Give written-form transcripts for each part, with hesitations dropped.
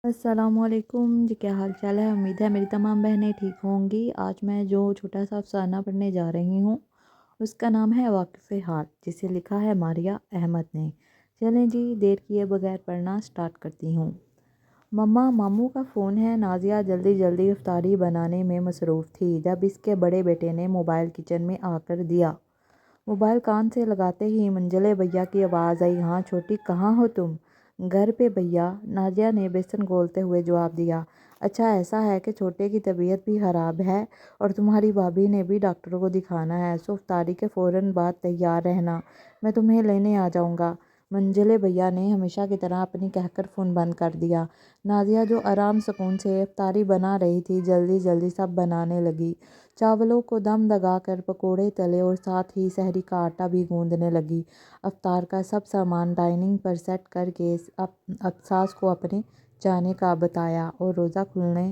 अस्सलाम वालेकुम जी, क्या हाल चाल है। उम्मीद है मेरी तमाम बहनें ठीक होंगी। आज मैं जो छोटा सा अफ़साना पढ़ने जा रही हूँ उसका नाम है वाक़िफ़े हाल, जिसे लिखा है मारिया अहमद ने। चलें जी, देर किए बगैर पढ़ना स्टार्ट करती हूँ। मम्मा, मामू का फ़ोन है। नाज़िया जल्दी जल्दी इफ्तारी बनाने में मसरूफ़ थी जब इसके बड़े बेटे ने मोबाइल किचन में आकर दिया। मोबाइल कान से लगाते ही मंजले भैया की आवाज़ आई, हाँ छोटी, कहाँ हो तुम? घर पे भैया, नाजिया ने बेसन घोलते हुए जवाब दिया। अच्छा, ऐसा है कि छोटे की तबीयत भी ख़राब है और तुम्हारी भाभी ने भी डॉक्टर को दिखाना है, सो इफ्तारी के फ़ौरन बाद तैयार रहना, मैं तुम्हें लेने आ जाऊँगा। मंजले भैया ने हमेशा की तरह अपनी कहकर फ़ोन बंद कर दिया। नाजिया जो आराम सुकून से इफ्तारी बना रही थी, जल्दी जल्दी सब बनाने लगी। चावलों को दम लगाकर पकोड़े तले और साथ ही सहरी का आटा भी गूंदने लगी। अफ्तार का सब सामान डाइनिंग पर सेट करके अब सास को अपने जाने का बताया और रोज़ा खुलने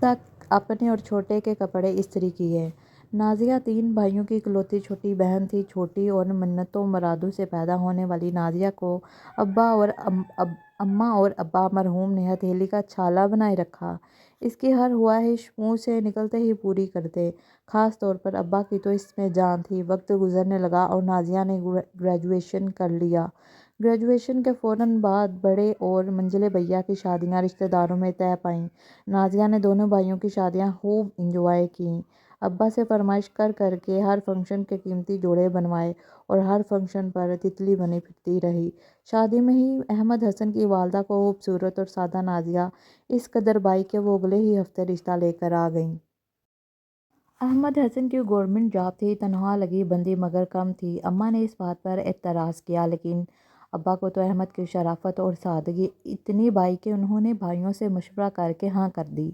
तक अपने और छोटे के कपड़े इस्त्री किए। नाजिया 3 भाइयों की इकलौती छोटी बहन थी। छोटी और मन्नतों मुरादों से पैदा होने वाली नाजिया को अम्मा और अब्बा मरहूम ने हथेली का छाला बनाए रखा। इसकी हर ख्वाहिश मुंह से निकलते ही पूरी करते। ख़ास तौर पर अब्बा की तो इसमें जान थी। वक्त गुजरने लगा और नाजिया ने ग्रेजुएशन कर लिया। ग्रेजुएशन के फ़ौरन बाद बड़े और मंझले भैया की शादियां रिश्तेदारों में तय पाईं। नाजिया ने दोनों भाइयों की शादियां खूब इंजॉय की। अब्बा से फरमाइश कर करके हर फंक्शन के कीमती जोड़े बनवाए और हर फंक्शन पर तितली बनी फिरती रही। शादी में ही अहमद हसन की वालदा को खूबसूरत और सादा नाजिया इस कदर बाई के वो अगले ही हफ्ते रिश्ता लेकर आ गईं। अहमद हसन की गवर्नमेंट जॉब थी, तनख्वाह लगी बंदी मगर कम थी। अम्मा ने इस बात पर एतराज़ किया, लेकिन अब्बा को तो अहमद की शराफत और सादगी इतनी भाई कि उन्होंने भाइयों से मशवरा करके हाँ कर दी।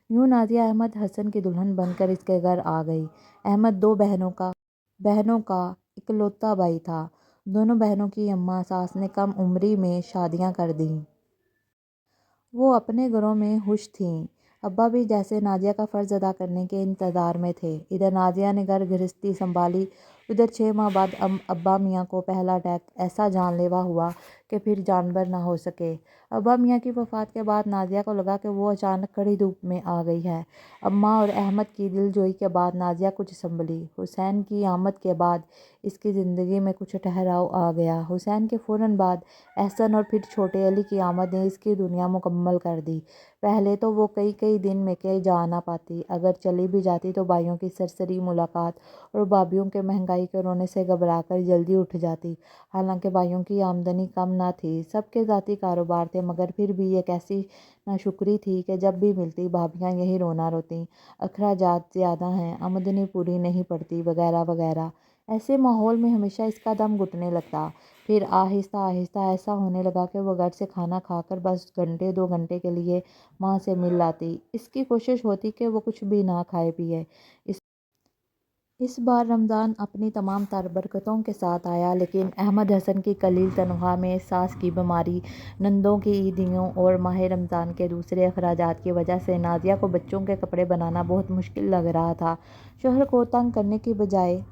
यूँ नाज़िया अहमद हसन की दुल्हन बनकर इसके घर आ गई। अहमद 2 बहनों का इकलौता भाई था। दोनों बहनों की अम्मा सास ने कम उम्री में शादियां कर दीं। वो अपने घरों में खुश थीं। अब्बा भी जैसे नाजिया का फ़र्ज़ अदा करने के इंतज़ार में थे। इधर नाजिया ने घर गृहस्थी संभाली, उधर 6 माह बाद अब्बा मियाँ को पहला अटैक ऐसा जानलेवा हुआ कि फिर जानवर ना हो सके। अब्बा मियाँ की वफ़ात के बाद नाजिया को लगा कि वो अचानक कड़ी धूप में आ गई है। अम्मा और अहमद की दिलजोई के बाद नाजिया कुछ संभली। हुसैन की आमद के बाद इसकी ज़िंदगी में कुछ ठहराव आ गया। हुसैन के फ़ौरन बाद एहसन और फिर छोटे अली की आमद ने इसकी दुनिया मुकम्मल कर दी। पहले तो वो कई कई दिन में कहीं जा ना पाती। अगर चली भी जाती तो भाइयों की सरसरी मुलाकात और भाभीयों के महंगाई के रोने से घबराकर जल्दी उठ जाती। हालांकि भाइयों की आमदनी कम ना थी, सबके ज़ाती कारोबार थे, मगर फिर भी एक ऐसी नाशुक्री थी कि जब भी मिलती भाभियाँ यही रोना रोती, अखराजात ज़्यादा हैं, आमदनी पूरी नहीं पड़ती, वगैरह वगैरह। ऐसे माहौल में हमेशा इसका दम घुटने लगता। फिर आहिस्ता आहिस्ता ऐसा होने लगा कि वो घर से खाना खाकर बस घंटे 2 घंटे के लिए माँ से मिल आती। इसकी कोशिश होती कि वो कुछ भी ना खाए पिए। इस बार रमज़ान अपनी तमाम तर बरकतों के साथ आया, लेकिन अहमद हसन की कलील तनख्वाह में सास की बीमारी, नंदों की ईदियों और माह रमज़ान के दूसरे अखराजात की वजह से नाजिया को बच्चों के कपड़े बनाना बहुत मुश्किल लग रहा था। शोहर को तंग करने की बजाय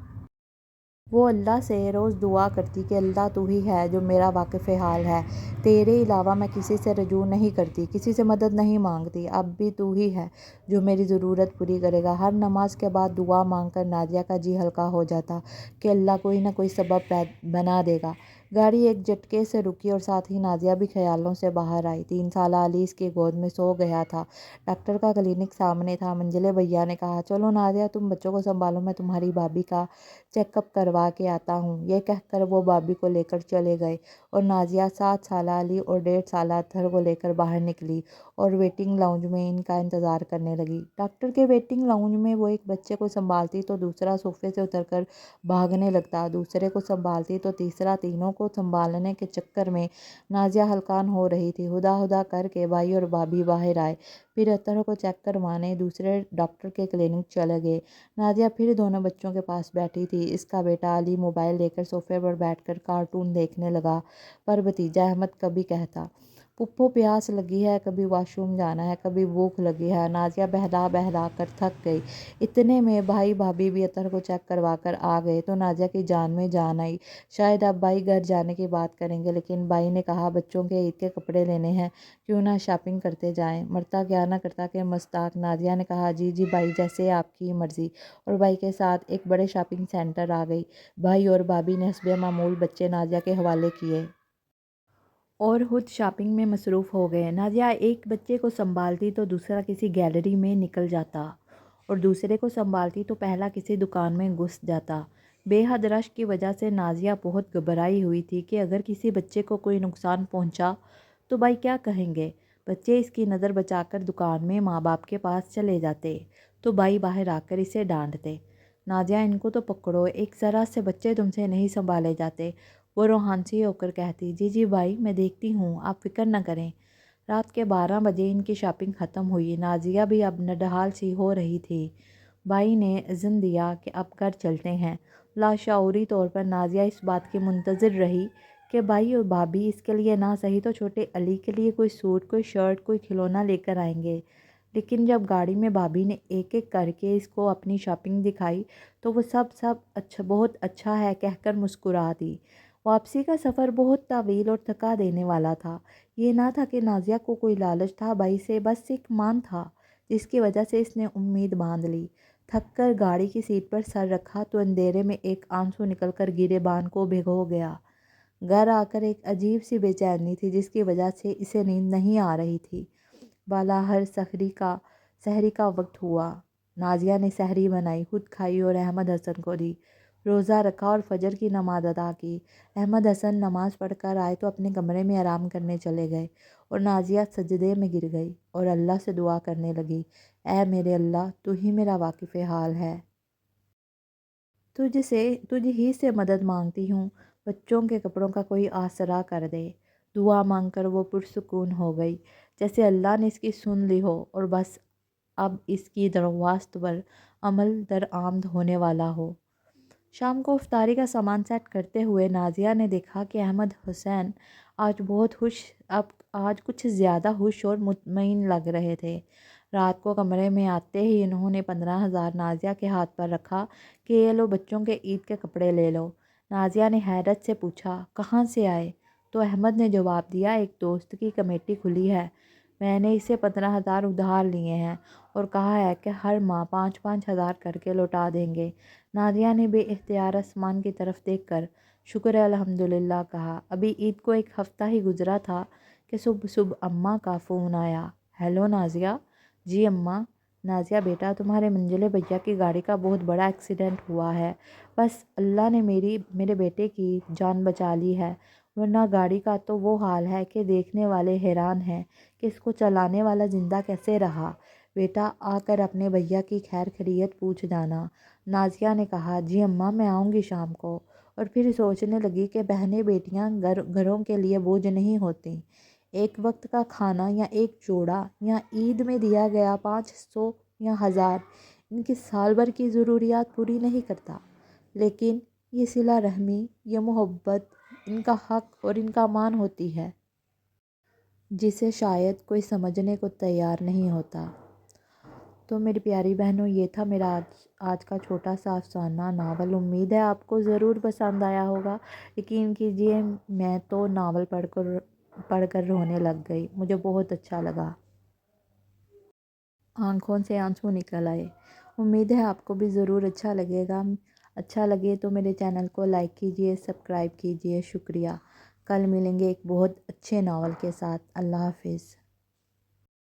वो अल्लाह से रोज़ दुआ करती कि अल्लाह तू ही है जो मेरा वाकिफ़ हाल है, तेरे अलावा मैं किसी से रजू नहीं करती, किसी से मदद नहीं मांगती, अब भी तू ही है जो मेरी ज़रूरत पूरी करेगा। हर नमाज के बाद दुआ मांगकर नाजिया का जी हल्का हो जाता कि अल्लाह कोई ना कोई सबब बना देगा। गाड़ी एक झटके से रुकी और साथ ही नाजिया भी ख्यालों से बाहर आई। 3 साला अली इसकी गोद में सो गया था। डॉक्टर का क्लिनिक सामने था। मंजिले भैया ने कहा, चलो नाजिया, तुम बच्चों को संभालो, मैं तुम्हारी भाभी का चेकअप करवा के आता हूँ। यह कहकर वो भाभी को लेकर चले गए और नाजिया 7 साला अली और 1.5 साला अतहर को लेकर बाहर निकली और वेटिंग लाउंज में इनका इंतज़ार करने लगी। डॉक्टर के वेटिंग लाउंज में वो एक बच्चे को संभालती तो दूसरा सोफे से उतरकर भागने लगता, दूसरे को संभालती तो तीसरा। तीनों को संभालने के चक्कर में नाजिया हलकान हो रही थी। हुदा हुदा करके भाई और भाभी बाहर आए, फिर अतहर को चेक करवाने दूसरे डॉक्टर के क्लिनिक चले गए। नादिया फिर दोनों बच्चों के पास बैठी थी। इसका बेटा अली मोबाइल लेकर सोफे पर बैठकर कार्टून देखने लगा, पर भतीजा अहमद कभी कहता, پپو پیاس لگی ہے، کبھی واش روم جانا ہے، کبھی بھوک لگی ہے۔ نازیہ بہلا بہلا کر تھک گئی۔ اتنے میں بھائی بھابھی بھی عطر کو چیک کروا کر آ گئے تو نازیہ کی جان میں جان آئی۔ شاید اب بھائی گھر جانے کی بات کریں گے، لیکن بھائی نے کہا بچوں کے عید کے کپڑے لینے ہیں، کیوں نہ شاپنگ کرتے جائیں۔ مرتا کیا نہ کرتا کہ مستاق۔ نازیہ نے کہا جی جی بھائی، جیسے آپ کی مرضی، اور بھائی کے ساتھ ایک بڑے شاپنگ سینٹر آ گئی۔ بھائی اور بھابھی نے حسب معمول بچے نازیہ کے حوالے کیے اور خود شاپنگ میں مصروف ہو گئے۔ نازیہ ایک بچے کو سنبھالتی تو دوسرا کسی گیلری میں نکل جاتا، اور دوسرے کو سنبھالتی تو پہلا کسی دکان میں گھس جاتا۔ بے حد رش کی وجہ سے نازیہ بہت گھبرائی ہوئی تھی کہ اگر کسی بچے کو کوئی نقصان پہنچا تو بھائی کیا کہیں گے۔ بچے اس کی نظر بچا کر دکان میں ماں باپ کے پاس چلے جاتے تو بھائی باہر آ کر اسے ڈانٹتے، نازیہ ان کو تو پکڑو، ایک ذرا سے بچے تم سے نہیں سنبھالے جاتے۔ وہ روحانسی ہو کر کہتی جی جی بھائی، میں دیکھتی ہوں، آپ فکر نہ کریں۔ رات کے 12 بجے ان کی شاپنگ ختم ہوئی۔ نازیہ بھی اب نڈھال سی ہو رہی تھی۔ بھائی نے اذن دیا کہ اب گھر چلتے ہیں۔ لاشعوری طور پر نازیہ اس بات کی منتظر رہی کہ بھائی اور بھابھی اس کے لیے نہ صحیح تو چھوٹے علی کے لیے کوئی سوٹ، کوئی شرٹ، کوئی کھلونا لے کر آئیں گے۔ لیکن جب گاڑی میں بھابھی نے ایک ایک کر کے اس کو اپنی شاپنگ دکھائی تو وہ سب اچھا، بہت اچھا ہے کہہ کر مسکرا دی۔ واپسی کا سفر بہت طویل اور تھکا دینے والا تھا۔ یہ نہ تھا کہ نازیہ کو کوئی لالچ تھا بھائی سے، بس ایک مان تھا جس کی وجہ سے اس نے امید باندھ لی۔ تھک کر گاڑی کی سیٹ پر سر رکھا تو اندھیرے میں ایک آنسو نکل کر گریبان کو بھگو گیا۔ گھر آ کر ایک عجیب سی بے چینی تھی جس کی وجہ سے اسے نیند نہیں آ رہی تھی۔ بالاخر سحری کا وقت ہوا۔ نازیہ نے سحری بنائی، خود کھائی اور احمد حسن کو دی۔ روزہ رکھا اور فجر کی نماز ادا کی۔ احمد حسن نماز پڑھ کر آئے تو اپنے کمرے میں آرام کرنے چلے گئے اور نازیہ سجدے میں گر گئی اور اللہ سے دعا کرنے لگی، اے میرے اللہ، تو ہی میرا واقف حال ہے۔ تجھ ہی سے مدد مانگتی ہوں، بچوں کے کپڑوں کا کوئی آسرا کر دے۔ دعا مانگ کر وہ پرسکون ہو گئی، جیسے اللہ نے اس کی سن لی ہو اور بس اب اس کی درخواست پر عمل درآمد ہونے والا ہو۔ شام کو افطاری کا سامان سیٹ کرتے ہوئے نازیہ نے دیکھا کہ احمد حسین آج کچھ زیادہ خوش اور مطمئن لگ رہے تھے۔ رات کو کمرے میں آتے ہی انہوں نے 15,000 نازیہ کے ہاتھ پر رکھا کہ یہ لو بچوں کے عید کے کپڑے لے لو۔ نازیہ نے حیرت سے پوچھا کہاں سے آئے؟ تو احمد نے جواب دیا ایک دوست کی کمیٹی کھلی ہے، میں نے اسے 15,000 ادھار لیے ہیں اور کہا ہے کہ ہر ماہ 5,000 کر کے لوٹا دیں گے۔ نازیہ نے بے اختیار آسمان کی طرف دیکھ کر شکر الحمدللہ کہا۔ ابھی عید کو ایک ہفتہ ہی گزرا تھا کہ صبح اماں کا فون آیا۔ ہیلو نازیہ۔ جی اماں۔ نازیہ بیٹا، تمہارے منجلے بھیا کی گاڑی کا بہت بڑا ایکسیڈنٹ ہوا ہے، بس اللہ نے میرے بیٹے کی جان بچا لی ہے، ورنہ گاڑی کا تو وہ حال ہے کہ دیکھنے والے حیران ہیں کہ اس کو چلانے والا زندہ کیسے رہا۔ بیٹا آ کر اپنے بھیا کی خیر خیریت پوچھ جانا۔ نازیہ نے کہا جی اماں، میں آؤں گی شام کو، اور پھر سوچنے لگی کہ بہنیں بیٹیاں گھروں کے لیے بوجھ نہیں ہوتیں۔ ایک وقت کا کھانا یا ایک جوڑا یا عید میں دیا گیا 500 یا 1000 ان کی سال بھر کی ضروریات پوری نہیں کرتا، لیکن یہ صلہ رحمی، یہ محبت ان کا حق اور ان کا مان ہوتی ہے جسے شاید کوئی سمجھنے کو تیار نہیں ہوتا۔ تو میری پیاری بہنوں، یہ تھا میرا آج کا چھوٹا سا افسانہ ناول۔ امید ہے آپ کو ضرور پسند آیا ہوگا۔ یقین کیجئے میں تو ناول پڑھ کر رونے لگ گئی، مجھے بہت اچھا لگا، آنکھوں سے آنسو نکل آئے۔ امید ہے آپ کو بھی ضرور اچھا لگے گا۔ اچھا لگے تو میرے چینل کو لائک کیجئے، سبسکرائب کیجئے۔ شکریہ۔ کل ملیں گے ایک بہت اچھے ناول کے ساتھ۔ اللہ حافظ۔